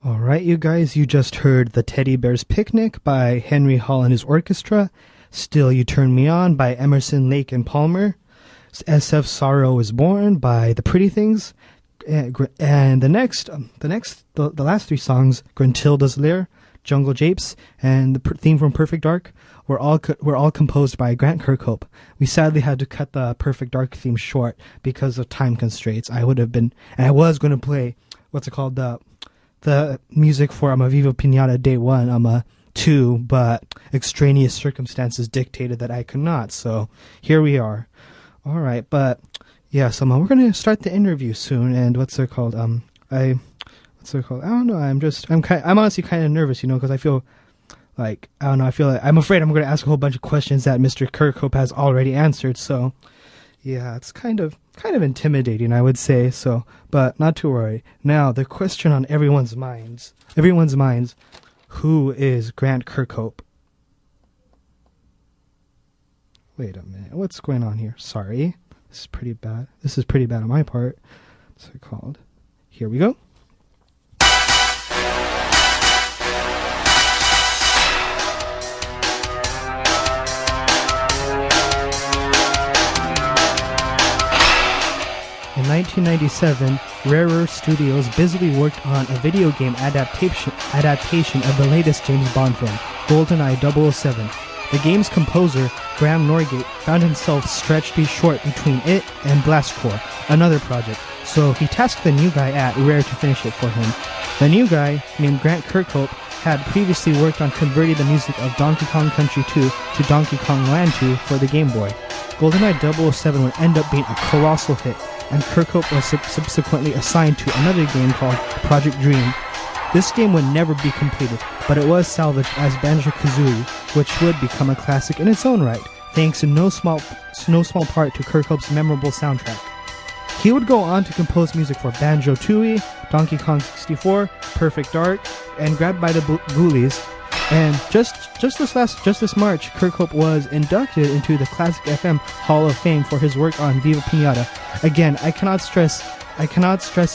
All right, you guys, you just heard The Teddy Bear's Picnic by Henry Hall and his orchestra, Still You Turn Me On by Emerson, Lake and Palmer, SF Sorrow Is Born by The Pretty Things, and the last three songs, Gruntilda's Lair, Jungle Japes, and the theme from Perfect Dark were all composed by Grant Kirkhope. We sadly had to cut the Perfect Dark theme short because of time constraints. I was going to play, the music for Viva Pinata Day 1, 2, but extraneous circumstances dictated that I could not, so here we are. Alright, but yeah, so we're going to start the interview soon, and I don't know, I'm honestly kind of nervous, because I feel like, I'm afraid I'm going to ask a whole bunch of questions that Mr. Kirkhope has already answered, so yeah, it's kind of intimidating, I would say, so, but not to worry. Now, the question on everyone's minds, who is Grant Kirkhope? Wait a minute, what's going on here? Sorry, this is pretty bad on my part. What's it called? Here we go. In 1997, Rarer Studios busily worked on a video game adaptation of the latest James Bond film, GoldenEye 007. The game's composer, Graham Norgate, found himself stretched short between it and Blastcore, another project, so he tasked the new guy at Rare to finish it for him. The new guy, named Grant Kirkhope, had previously worked on converting the music of Donkey Kong Country 2 to Donkey Kong Land 2 for the Game Boy. GoldenEye 007 would end up being a colossal hit, and Kirkhope was subsequently assigned to another game called Project Dream. This game would never be completed, but it was salvaged as Banjo-Kazooie, which would become a classic in its own right, thanks in no small part to Kirkhope's memorable soundtrack. He would go on to compose music for Banjo-Tooie, Donkey Kong 64, Perfect Dark, and Grabbed by the Ghoulies. And just this March, Kirkhope was inducted into the Classic FM Hall of Fame for his work on Viva Pinata. Again, I cannot stress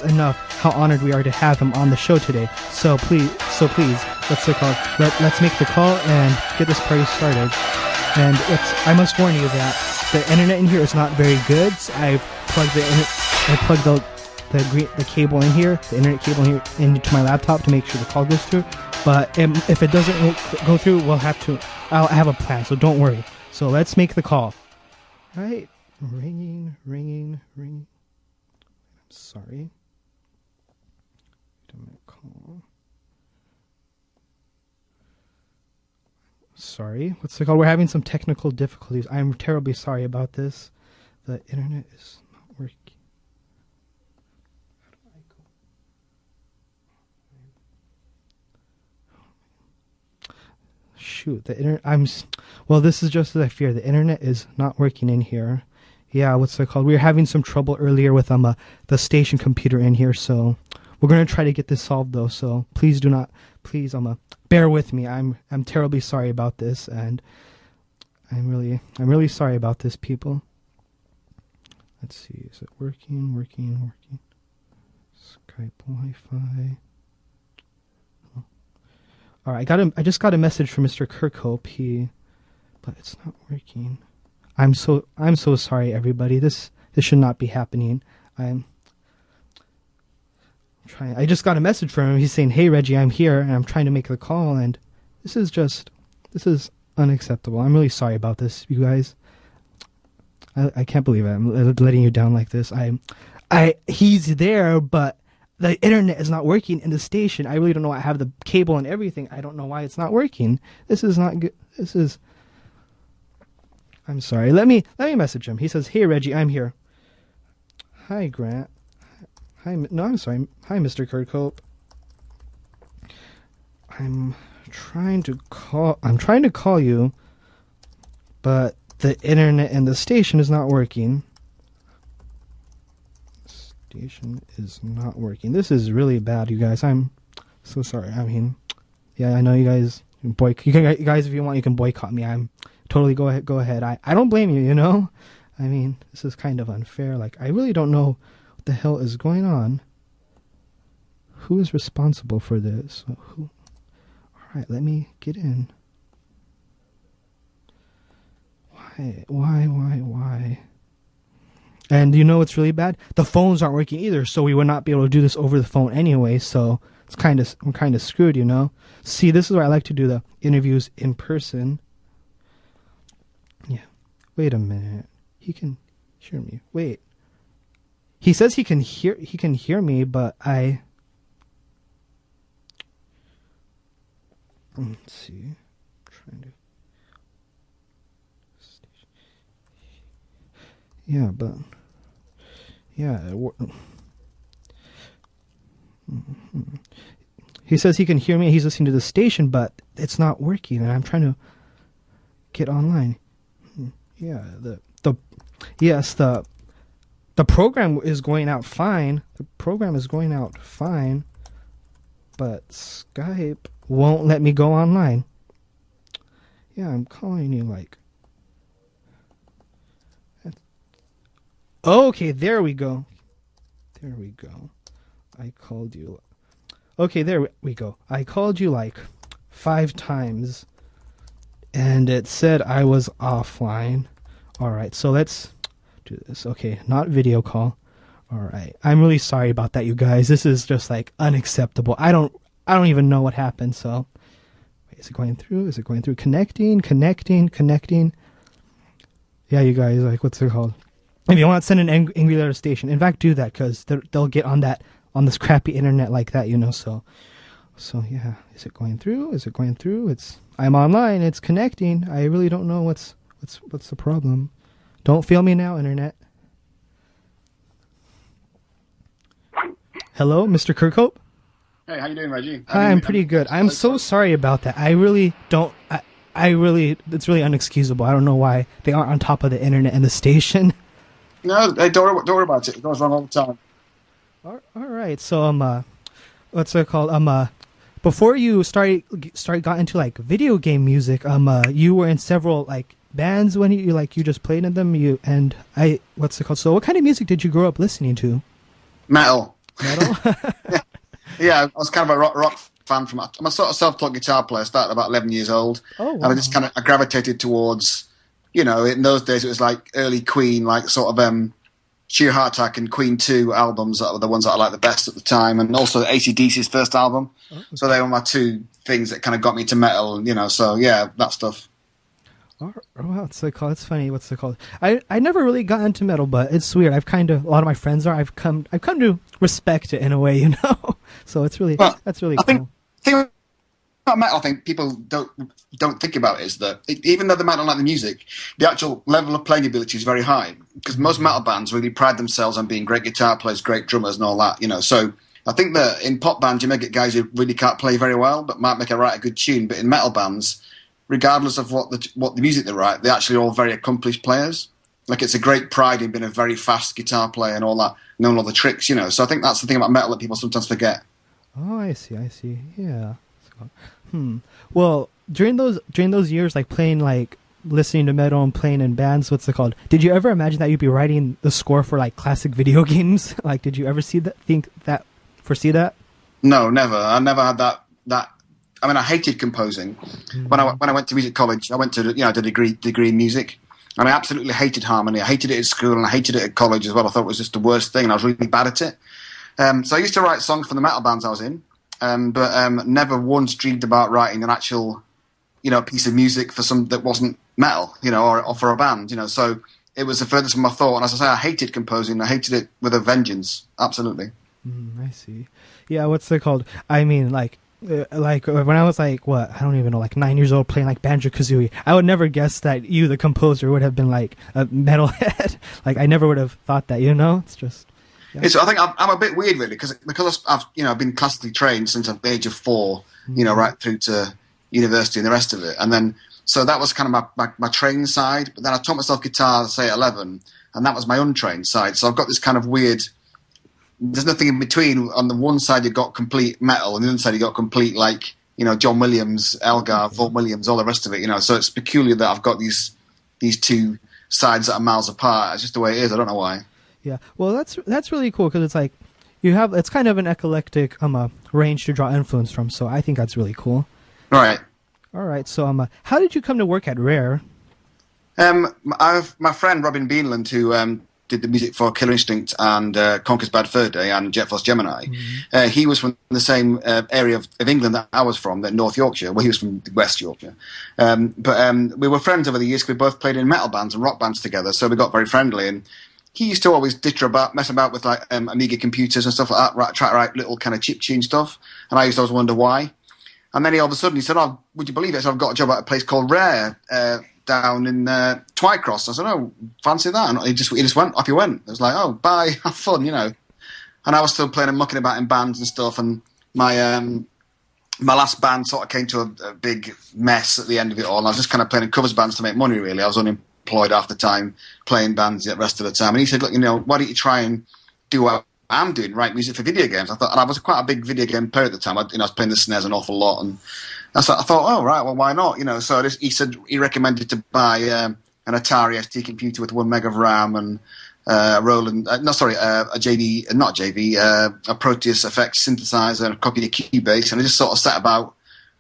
enough how honored we are to have him on the show today. So please, let's make the call and get this party started. And I must warn you that the internet in here is not very good. So I've plugged the cable in here, the internet cable in here, into my laptop to make sure the call goes through. But if it doesn't go through, I'll have a plan, so don't worry. So let's make the call. Right? Ringing. I'm sorry. Call. Sorry. What's the call? We're having some technical difficulties. I'm terribly sorry about this. The internet is not working. Shoot, the internet. Well, this is just as I fear. The internet is not working in here. Yeah, what's it called? We were having some trouble earlier with the station computer in here, so we're gonna try to get this solved though. So please bear with me. I'm terribly sorry about this, and I'm really sorry about this, people. Let's see, is it working? Skype Wi-Fi. All right, I just got a message from Mr. Kirkhope. But it's not working. I'm so sorry, everybody. This should not be happening. I'm trying. I just got a message from him. He's saying, "Hey, Reggie, I'm here, and I'm trying to make the call." And this is unacceptable. I'm really sorry about this, you guys. I can't believe it. I'm letting you down like this. He's there, but the internet is not working in the station. I really don't know. I have the cable and everything. I don't know why it's not working. This is not good. I'm sorry. Let me message him. He says, "Hey, Reggie, I'm here." Hi, Grant. I'm sorry. Hi, Mr. Kirkhope. I'm trying to call you, but the internet and the station is not working. Station is not working. This is really bad, you guys. I'm so sorry. I mean, yeah, I know you guys. You guys, if you want, you can boycott me. I'm totally go ahead. I don't blame you. I mean, this is kind of unfair. Like, I really don't know what the hell is going on. who is responsible for this? Who? All right, let me get in. Why? And you know what's really bad? The phones aren't working either, so we would not be able to do this over the phone anyway. So I'm kind of screwed, you know. See, this is why I like to do the interviews in person. Yeah. Wait a minute. He can hear me. Wait. He says he can hear me, but I. Let's see. Trying to. Yeah, but yeah. He says he can hear me. He's listening to the station, but it's not working, and I'm trying to get online. Yeah, the program is going out fine. The program is going out fine, but Skype won't let me go online. Yeah, I'm calling you like. Okay, there we go. I called you. Okay, there we go. I called you like 5 times, and it said I was offline. All right, so let's do this. Okay, not video call. All right, I'm really sorry about that, you guys. This is just like unacceptable. I don't even know what happened. So, wait, is it going through? Connecting. Yeah, you guys, like, what's it called? If you want to send an angry letter station, in fact, do that, because they'll get on this crappy internet like that, you know. So yeah, is it going through? I'm online. It's connecting. I really don't know what's the problem. Don't fail me now, internet. Hello, Mr. Kirkhope. Hey, how you doing, Reggie? Hi, I'm pretty good. I'm so sorry about that. I really don't. It's really unexcusable. I don't know why they aren't on top of the internet and the station. No, hey, don't worry about it. It goes wrong all the time. All right. So what's it called? Before you got into like video game music, you were in several like bands when you just played in them. What's it called? So what kind of music did you grow up listening to? Metal. Metal. Yeah, I was kind of a rock fan I'm a sort of self-taught guitar player. I started about 11 years old. Oh, wow. And I just I gravitated towards, you know, in those days it was like early Queen, like sort of Sheer Heart Attack and Queen 2 albums that were the ones that I liked the best at the time, and also AC/DC's first album. Oh, okay. So they were my 2 things that kind of got me to metal, you know, so yeah, that stuff. Oh, what's it called? It's funny. What's it called? I never really got into metal, but it's weird. A lot of my friends are. I've come to respect it in a way, you know. So it's really that's really cool. I think about metal, I think people don't think about is that even though they might not like the music, the actual level of playing ability is very high, because most metal bands really pride themselves on being great guitar players, great drummers, and all that, you know. So I think that in pop bands you may get guys who really can't play very well, but might make a good tune. But in metal bands, regardless of what the music they write, they're actually all very accomplished players. Like, it's a great pride in being a very fast guitar player and all that, knowing all the tricks, you know. So I think that's the thing about metal that people sometimes forget. Oh, I see. Yeah. Well, during those years, like playing, like listening to metal and playing in bands, what's it called? Did you ever imagine that you'd be writing the score for like classic video games? Like, did you ever foresee that? No, never. I never had that. I mean, I hated composing. Mm-hmm. When I went to music college, I went to I did a degree in music, and I absolutely hated harmony. I hated it at school, and I hated it at college as well. I thought it was just the worst thing, and I was really bad at it. So I used to write songs for the metal bands I was in, but never once dreamed about writing an actual, piece of music for some that wasn't metal, or for a band, So it was the furthest from my thought. And as I say, I hated composing. I hated it with a vengeance. Absolutely. I see. Yeah, what's it called? I mean, like when I was like, I don't even know, like 9 years old, playing like Banjo-Kazooie, I would never guess that you, the composer, would have been like a metalhead. Like, I never would have thought that, It's just... Yeah. I think I'm a bit weird, really, because I've been classically trained since the age of 4, right through to university and the rest of it. And then, so that was kind of my training side. But then I taught myself guitar, say, at 11, and that was my untrained side. So I've got this kind of weird... There's nothing in between. On the one side, you've got complete metal, and the other side, you've got complete, like, John Williams, Elgar, Vault Williams, all the rest of it, So it's peculiar that I've got these 2 sides that are miles apart. It's just the way it is. I don't know why. Yeah, well, that's really cool, because it's like, you have it's kind of an eclectic range to draw influence from. So I think that's really cool. Right. All right. So how did you come to work at Rare? My friend Robin Beanland, who did the music for Killer Instinct and Conker's Bad Fur Day and Jet Force Gemini, he was from the same area of England that I was from, that North Yorkshire. Well, he was from West Yorkshire. But we were friends over the years because we both played in metal bands and rock bands together, so we got very friendly. And he used to always mess about with like Amiga computers and stuff like that, try to write little kind of chiptune stuff. And I used to always wonder why. And then he all of a sudden he said, "Oh, would you believe it? So I've got a job at a place called Rare down in Twycross." I said, "Oh, fancy that?" And he just went off. He went. It was like, "Oh, bye, have fun," you know. And I was still playing and mucking about in bands and stuff. And my last band sort of came to a big mess at the end of it all. And I was just kind of playing in covers bands to make money. Really, I was unemployed half the time, playing bands the rest of the time. And he said, "Look, you know, why don't you try and do what I'm doing, write music for video games?" I thought, and I was quite a big video game player at the time. I was playing the SNES an awful lot, and I thought, oh right, well why not? You know, so he said he recommended to buy an Atari ST computer with 1 meg of RAM and a Proteus effects synthesizer and a copy of Cubase, and I just sort of set about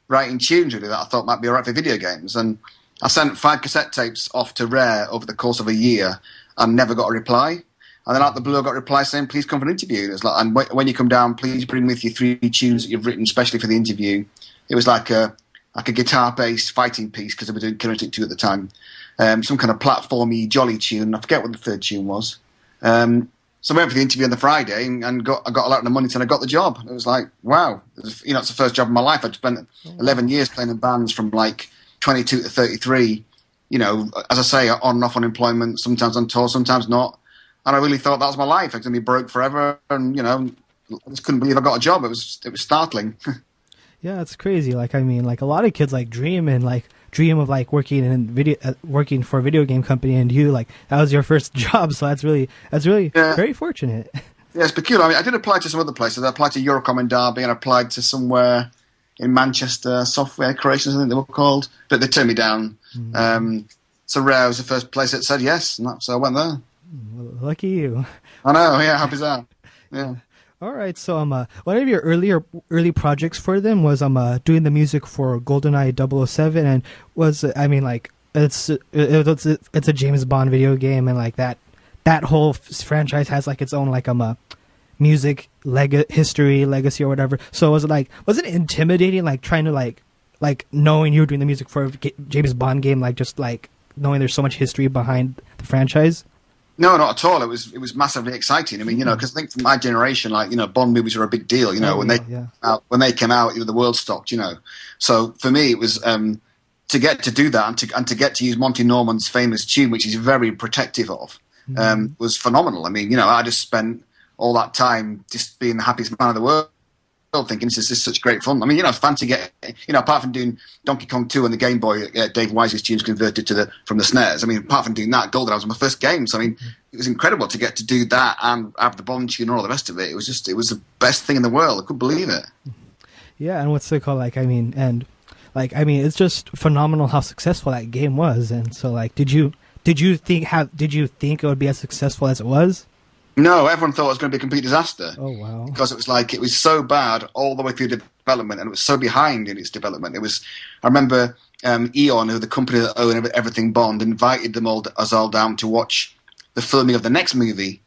writing tunes really that I thought might be alright for video games. And I sent 5 cassette tapes off to Rare over the course of a year and never got a reply. And then out the blue, I got a reply saying, "Please come for an interview." And it was like, "And when you come down, please bring with you 3 tunes that you've written specially for the interview." It was like a guitar-based fighting piece because they were doing Killer Instinct 2 at the time. Some kind of platformy, jolly tune. I forget what the third tune was. So I went for the interview on the Friday and I got a lot of money and I got the job. It was like, wow. It's the first job of my life. I'd spent 11 years playing in bands from like 22 to 33. You know, as I say, on and off unemployment, sometimes on tour, sometimes not. And I really thought that was my life. I was going to be broke forever. And, you know, I just couldn't believe I got a job. It was startling. Yeah, it's crazy. Like, I mean, like a lot of kids like dream of like working for a video game company, and you like that was your first job. So that's really very fortunate. Yeah, it's peculiar. I mean, I did apply to some other places. I applied to Eurocom in Derby, and I applied to somewhere in Manchester, Software Creations, I think they were called, but they turned me down. So Rare was the first place that said yes, and so I went there. Well, lucky you. I know. Yeah, how bizarre. Yeah. All right, so one of your early projects for them was doing the music for GoldenEye 007, and was it's a James Bond video game, and like that whole franchise has like its own like music history legacy or whatever. So was it intimidating like trying to like knowing you were doing the music for a James Bond game, like just like knowing there's so much history behind the franchise? No, not at all. It was massively exciting. I mean, you know, because I think for my generation, like, you know, Bond movies were a big deal. You know, when they came out, you know, the world stopped. You know, so for me, it was to get to do that and to get to use Monty Norman's famous tune, which he's very protective of, was phenomenal. I mean, you know, I just spent all that time just being the happiest man in the world, thinking this is such great fun. I mean, you know, it's fun to get, you know, apart from doing Donkey Kong 2 on the Game Boy, Dave Wise's tunes converted from the SNES. I mean, apart from doing that, GoldenEye was my first game. So, I mean, it was incredible to get to do that and have the Bond tune and all the rest of it. It was the best thing in the world. I couldn't believe it. Yeah, and what's it called? It's just phenomenal how successful that game was. And so, like, did you think it would be as successful as it was? No, everyone thought it was going to be a complete disaster. Oh, wow. Because it was so bad all the way through development, and it was so behind in its development. I remember Eon, who the company that owned everything Bond, invited us all down to watch the filming of the next movie,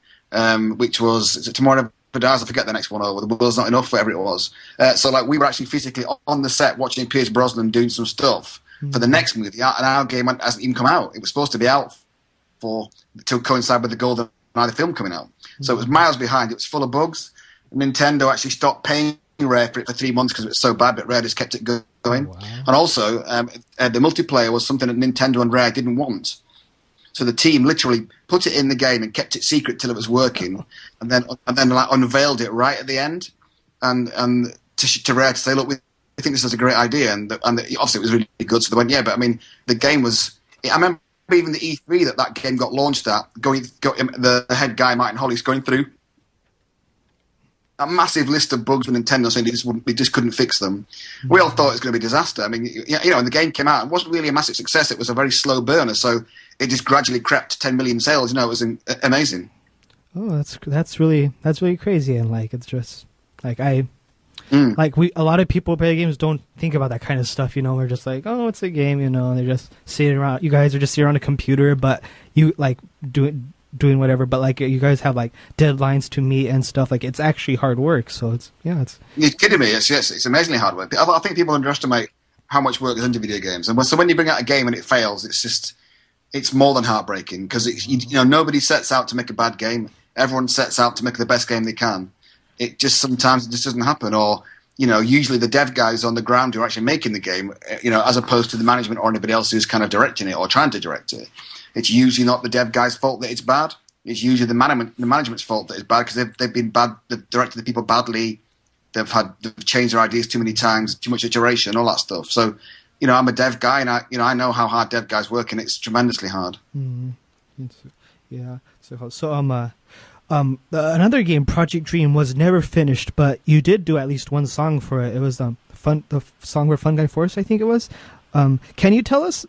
which was, is it Tomorrow Never Dies? I forget the next one, or The World's Not Enough, whatever it was. So like we were actually physically on the set watching Pierce Brosnan doing some stuff for the next movie, and our game hasn't even come out. It was supposed to be out to coincide with the GoldenEye the film coming out. So it was miles behind. It was full of bugs. Nintendo actually stopped paying Rare for it for 3 months because it was so bad, but Rare just kept it going. Oh, wow. And also, the multiplayer was something that Nintendo and Rare didn't want. So the team literally put it in the game and kept it secret till it was working, and then like unveiled it right at the end, and to Rare to say, look, we think this is a great idea, and obviously it was really good. So they went, yeah, but I mean, the game was. I remember even the E3 that game got launched at, the head guy Martin Hollis going through a massive list of bugs with Nintendo saying they just couldn't fix them. We all thought it was going to be a disaster. I mean, you know, and the game came out, it wasn't really a massive success. It was a very slow burner, so it just gradually crept to 10 million sales. You know, it was amazing. Oh, that's really crazy, and like it's just like Mm. a lot of people play games don't think about that kind of stuff. We're just like, oh, it's a game, and they're just sitting around. You guys are just sitting around a computer, but you like doing whatever. But like you guys have like deadlines to meet and stuff. Like it's actually hard work. So it's You're kidding me? It's amazingly hard work. I think people underestimate how much work goes into video games. And so when you bring out a game and it fails, it's more than heartbreaking because nobody sets out to make a bad game. Everyone sets out to make the best game they can. Sometimes it just doesn't happen, or usually the dev guys on the ground who are actually making the game, as opposed to the management or anybody else who's kind of directing it or trying to direct it. It's usually not the dev guy's fault that it's bad. It's usually the management's fault that it's bad because they've been bad. They've directed the people badly. They've changed their ideas too many times, too much iteration, all that stuff. So, I'm a dev guy, and I know how hard dev guys work, and it's tremendously hard. Mm-hmm. Yeah. Another game, Project Dream, was never finished, but you did do at least one song for it. It was the song for Fun Guy Force, I think it was. Can you tell us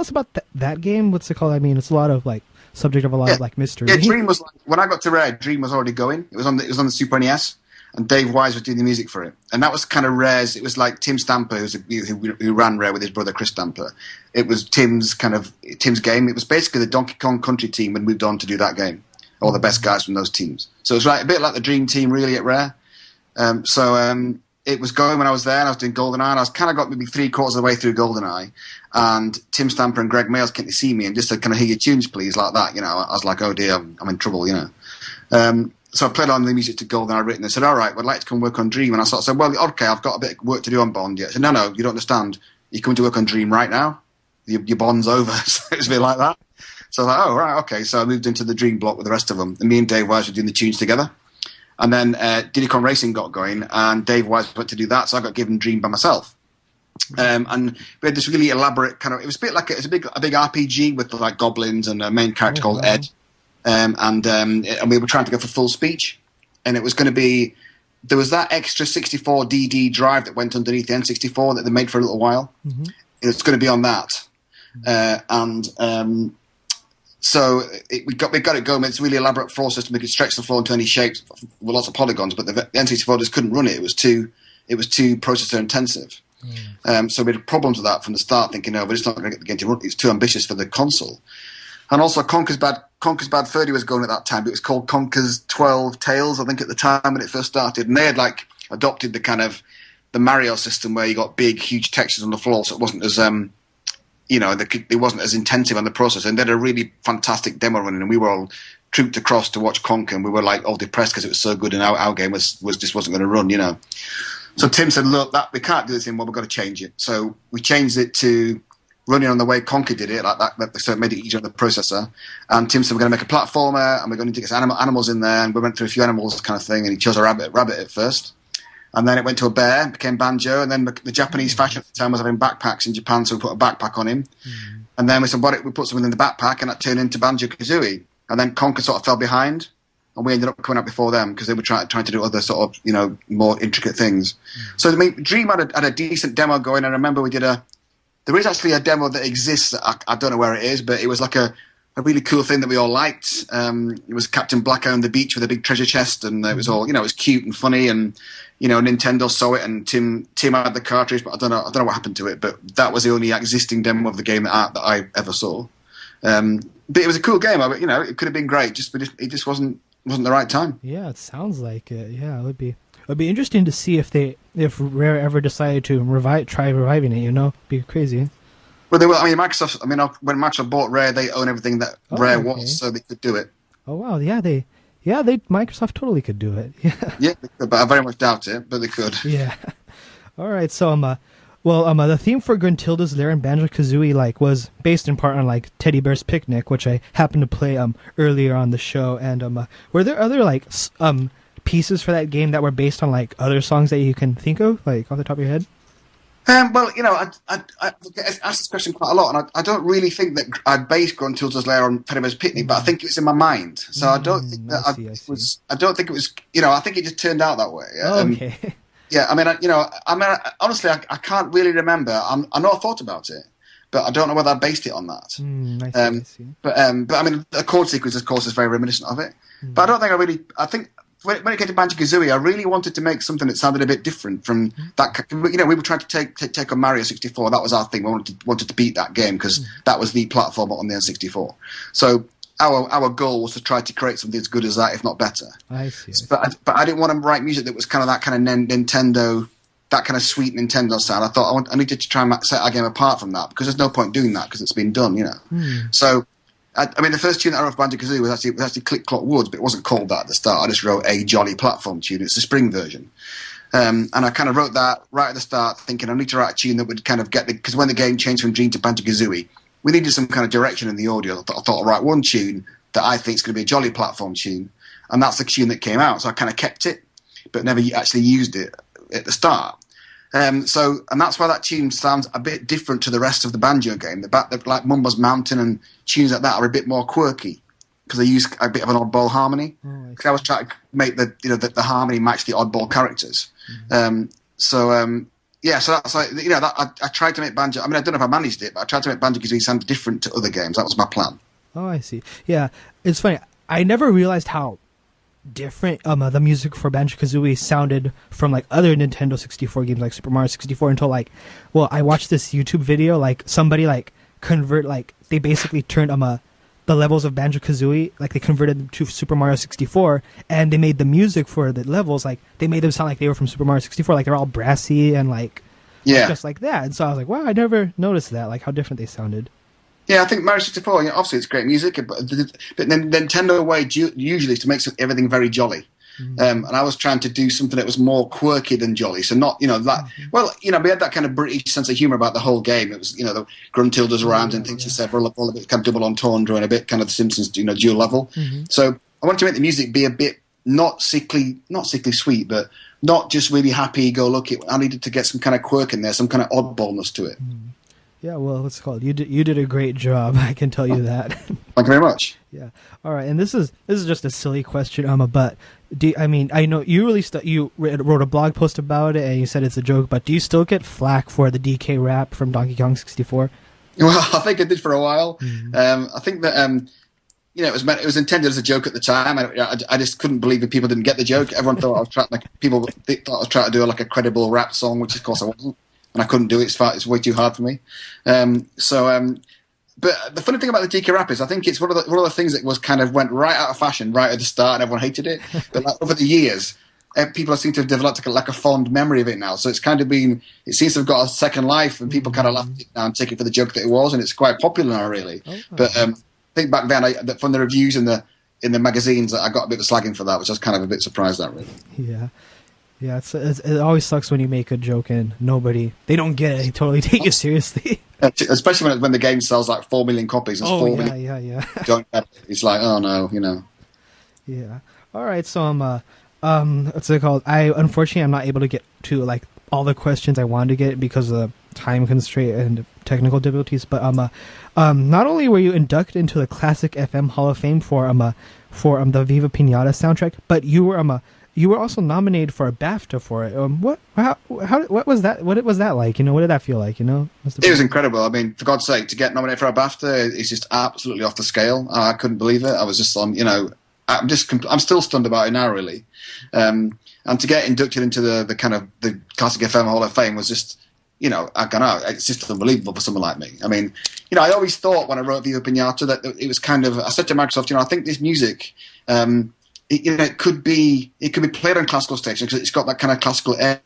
about that game? What's it called? I mean, it's a lot of like subject of a lot of like mystery. Yeah, Dream was when I got to Rare, Dream was already going. It was on the Super NES, and Dave Wise was doing the music for it. And that was kind of Rare's. It was like Tim Stamper, who ran Rare with his brother Chris Stamper. It was Tim's game. It was basically the Donkey Kong Country team and moved on to do that game. All the best guys from those teams. So it's a bit like the Dream Team really at Rare. It was going when I was there, and I was doing GoldenEye, and I was kind of got maybe 3/4 of the way through GoldenEye, and Tim Stamper and Greg Mayles came to see me and just said, "Can I hear your tunes, please?" Like that, I was like, "Oh dear, I'm in trouble," So I played on the music to GoldenEye written. They said, "All right, we'd like to come work on Dream," and I sort of said, "Well, okay, I've got a bit of work to do on Bond yet." I said, "No, you don't understand. You're coming to work on Dream right now. Your Bond's over." So it was a bit like that. So I was like, "Oh, right, okay." So I moved into the Dream block with the rest of them, and me and Dave Wise were doing the tunes together. And then Diddy Kong Racing got going, and Dave Wise went to do that, so I got given Dream by myself. And we had this really elaborate kind of. It was a bit like a big RPG with like goblins and a main character called Ed, and we were trying to go for full speech, and it was going to be. There was that extra 64DD drive that went underneath the N64 that they made for a little while. Mm-hmm. It's going to be on that, So we got it going. It's a really elaborate floor system. We could stretch the floor into any shapes with lots of polygons, but the N64 just couldn't run it. It was too processor intensive. So we had problems with that from the start, thinking, no, we're just not going to get the game to run. It's too ambitious for the console. And also Conker's Bad 30 was going at that time. It was called Conker's 12 Tales, I think, at the time when it first started. And they had like adopted the kind of the Mario system where you got big, huge textures on the floor, so it wasn't as it wasn't as intensive on the process, and they had a really fantastic demo running, and we were all trooped across to watch Conker, and we were like all depressed because it was so good, and our game was just wasn't going to run, So Tim said, "Look, we can't do this anymore. We've got to change it." So we changed it to running on the way Conker did it, like that. So it made it easier on the processor. And Tim said, "We're going to make a platformer, and we're going to get some animals in there." And we went through a few animals, kind of thing, and he chose a rabbit at first. And then it went to a bear, became Banjo, and then the Japanese fashion at the time was having backpacks in Japan, so we put a backpack on him. Mm. And then we said, we put something in the backpack, and that turned into Banjo-Kazooie. And then Conker sort of fell behind, and we ended up coming out before them because they were trying to do other sort of, more intricate things. Mm. So Dream had a decent demo going, and I remember we did there is actually a demo that exists, I don't know where it is, but it was like a really cool thing that we all liked. It was Captain Blacko on the beach with a big treasure chest, and it was all, it was cute and funny, and Nintendo saw it, and Tim had the cartridge, but I don't know what happened to it. But that was the only existing demo of the game that I ever saw. But it was a cool game. It could have been great, but it just wasn't the right time. Yeah, it sounds like it. Yeah, it would be interesting to see if Rare ever decided to try reviving it. It'd be crazy. Well, they will. Microsoft. When Microsoft bought Rare, they own everything that Rare was, so they could do it. Oh wow, yeah, Microsoft totally could do it. Yeah, but I very much doubt it, but they could. Yeah. All right, so the theme for Gruntilda's Lair and Banjo-Kazooie was based in part on Teddy Bear's Picnic, which I happened to play earlier on the show. And were there other pieces for that game that were based on other songs that you can think of off the top of your head? Well, I get asked this question quite a lot, and I don't really think that I based Gruntilda's Lair on Teddy Bear's Picnic, but I think it was in my mind. So I don't think that I don't think it was. I think it just turned out that way. Oh, okay. Yeah, honestly, I can't really remember. I know I thought about it, but I don't know whether I based it on that. I see. But I mean, the chord sequence, of course, is very reminiscent of it. But I don't think I think when it came to Banjo-Kazooie, I really wanted to make something that sounded a bit different from that. You know, we were trying to take on Mario 64. That was our thing. We wanted to beat that game because that was the platform on the N64. So our goal was to try to create something as good as that, if not better. I see. But I didn't want to write music that was kind of that kind of Nintendo, that kind of sweet Nintendo sound. I thought I needed to try and set our game apart from that because there's no point doing that because it's been done, you know. So. I mean, the first tune that I wrote for Banjo-Kazooie was actually Click Clock Woods, but it wasn't called that at the start. I just wrote a jolly platform tune. It's the spring version. And I kind of wrote that right at the start, thinking I need to write a tune that would kind of get because when the game changed from Dream to Banjo-Kazooie, we needed some kind of direction in the audio. I thought I'll write one tune that I think is going to be a jolly platform tune, and that's the tune that came out. So I kind of kept it, but never actually used it at the start. And that's why that tune sounds a bit different to the rest of the banjo game. Like Mumbo's Mountain and tunes like that are a bit more quirky because they use a bit of an oddball harmony. Because I was trying to make the harmony match the oddball characters. So that's like I tried to make Banjo. I mean, I don't know if I managed it, but I tried to make Banjo-Kazooie sound different to other games. That was my plan. Oh, I see. Yeah, it's funny. I never realized how different the music for Banjo-Kazooie sounded from like other Nintendo 64 games like Super Mario 64 until I watched this YouTube video like somebody they basically turned the levels of Banjo-Kazooie, like they converted them to Super Mario 64 and they made the music for the levels like they made them sound like they were from Super Mario 64, like they're all brassy and just like that. And so I was like, wow, I never noticed that, like how different they sounded. Yeah, I think Mario 64, obviously it's great music, but Nintendo way usually to make everything very jolly. And I was trying to do something that was more quirky than jolly. So not, we had that kind of British sense of humour about the whole game. It was, the Gruntilda's around and things you said were all a bit kind of double entendre and a bit kind of the Simpsons, dual level. So I wanted to make the music be a bit not sickly sweet, but not just really happy-go-lucky. I needed to get some kind of quirk in there, some kind of oddballness to it. Yeah, well, what's it called? You did a great job. I can tell you that. Thank you very much. Yeah. All right, and this is just a silly question, but I know you you wrote a blog post about it, and you said it's a joke. But do you still get flack for the DK rap from Donkey Kong 64? Well, I think I did for a while. I think that it was intended as a joke at the time. I just couldn't believe that people didn't get the joke. Everyone thought I was trying to do a credible rap song, which of course I wasn't. And I couldn't do it. It's way too hard for me. But the funny thing about the DK rap is I think it's one of the things that was kind of went right out of fashion right at the start and everyone hated it. But over the years, people seem to have developed like a fond memory of it now. So it's kind of it seems to have got a second life and people kind of laugh at it now and take it for the joke that it was. And it's quite popular now, really. But I think back then, from the reviews in the magazines, I got a bit of slagging for that, which I was kind of a bit surprised at, really. Yeah. Yeah, it always sucks when you make a joke and they don't get it. They totally take you seriously. Especially when the game sells like 4 million copies. Yeah. Don't get it. It's like, oh no, Yeah. All right. So what's it called? Unfortunately I'm not able to get to like all the questions I wanted to get because of the time constraint and technical difficulties. But not only were you inducted into the Classic FM Hall of Fame for the Viva Pinata soundtrack, but you were also nominated for a BAFTA for it. What was that? What was that like? What did that feel like? It was incredible. I mean, for God's sake, to get nominated for a BAFTA is just absolutely off the scale. I couldn't believe it. I was just I'm still stunned about it now, really. And to get inducted into the kind of the Classic FM Hall of Fame was just, I don't know, it's just unbelievable for someone like me. I mean, I always thought when I wrote Viva Pinata that it was kind of, I said to Microsoft, I think this music. It could be played on classical stations because it's got that kind of classical air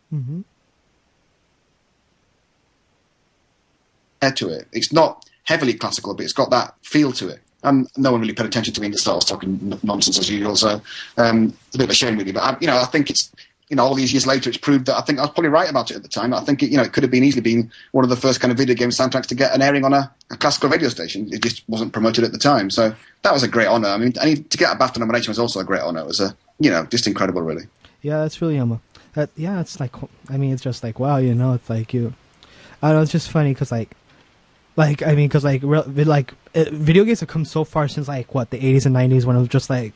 to it. It's not heavily classical, but it's got that feel to it. And no one really paid attention to me in the start. I was talking nonsense as usual, so it's a bit of a shame really. But I think it's all these years later, it's proved that I think I was probably right about it at the time. I think it could have been easily been one of the first kind of video game soundtracks to get an airing on a classical radio station. It just wasn't promoted at the time, so that was a great honour. I mean, to get a BAFTA nomination was also a great honour. It was just incredible, really. Yeah, that's really it's like, I mean, it's just like, wow, it's like you. I don't know, it's just funny because video games have come so far since the 80s and 90s when it was just like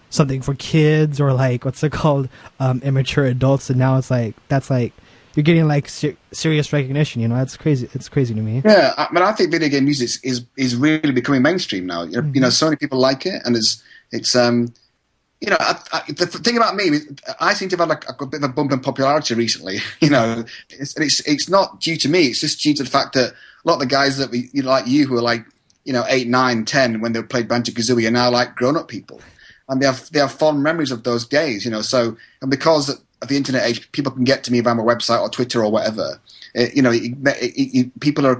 something for kids or like what's it called, immature adults, and now it's like that's like you're getting like serious recognition. You know, that's crazy. It's crazy to me. Yeah, I think video game music is really becoming mainstream now. You know, so many people like it, and it's you know, the thing about me, I seem to have had like a bit of a bump in popularity recently. You know, it's not due to me. It's just due to the fact that a lot of the guys that like you who are like 8, 9, 10 when they played Banjo-Kazooie are now like grown-up people, and they have fond memories of those days. You know, so and because of the internet age, people can get to me via my website or Twitter or whatever. People are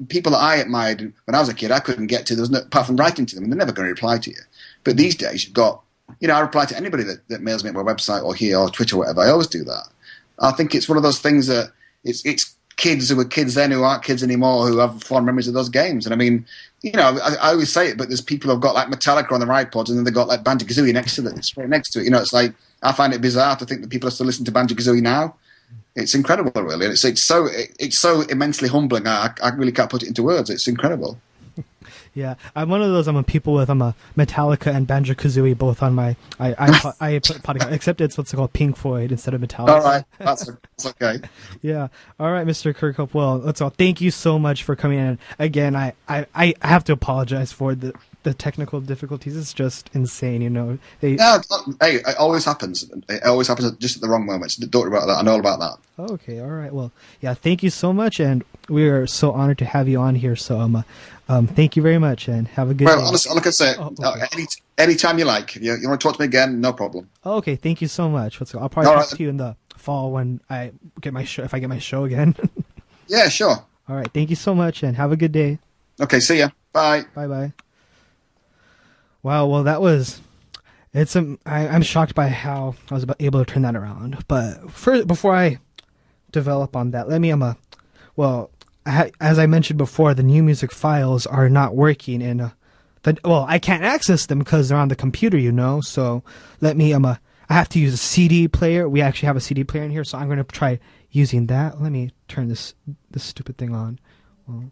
people that I admired when I was a kid, I couldn't get to. There was no, apart from writing to them, and they're never going to reply to you. But these days, you've got I reply to anybody that mails me at my website or here or Twitter or whatever. I always do that. I think it's one of those things that it's kids who were kids then who aren't kids anymore who have fond memories of those games. And I mean, I always say it, but there's people who've got like Metallica on their iPods and then they've got like Banjo-Kazooie next to it. It's right next to it. It's like I find it bizarre to think that people are still listening to Banjo-Kazooie now. It's incredible, really. It's so immensely humbling. I really can't put it into words. It's incredible. Yeah, I'm one of those. I'm a Metallica and Banjo-Kazooie both on my I put podcast, except it's what's called Pink Floyd instead of Metallica. All right, that's okay. Yeah, all right, Mr. Kirkhope. Well, that's all. Thank you so much for coming in. Again, I have to apologize for the technical difficulties. It's just insane, Hey, it always happens. It always happens just at the wrong moments. Don't worry about that. I know all about that. Okay, all right. Well, yeah, thank you so much, and we are so honored to have you on here. So, thank you very much, and have a good day. Honestly, like I said, anytime you like. If you want to talk to me again, no problem. Okay, thank you so much. I'll probably talk to you in the fall when I get my show, if I get my show again. Yeah, sure. All right, thank you so much, and have a good day. Okay, see ya. Bye. Bye-bye. Wow, well, that was... I'm shocked by how I was able to turn that around. But before I develop on that, let me... as I mentioned before, the new music files are not working, and I can't access them because they're on the computer, So let me... I have to use a CD player. We actually have a CD player in here, so I'm going to try using that. Let me turn this stupid thing on. Well,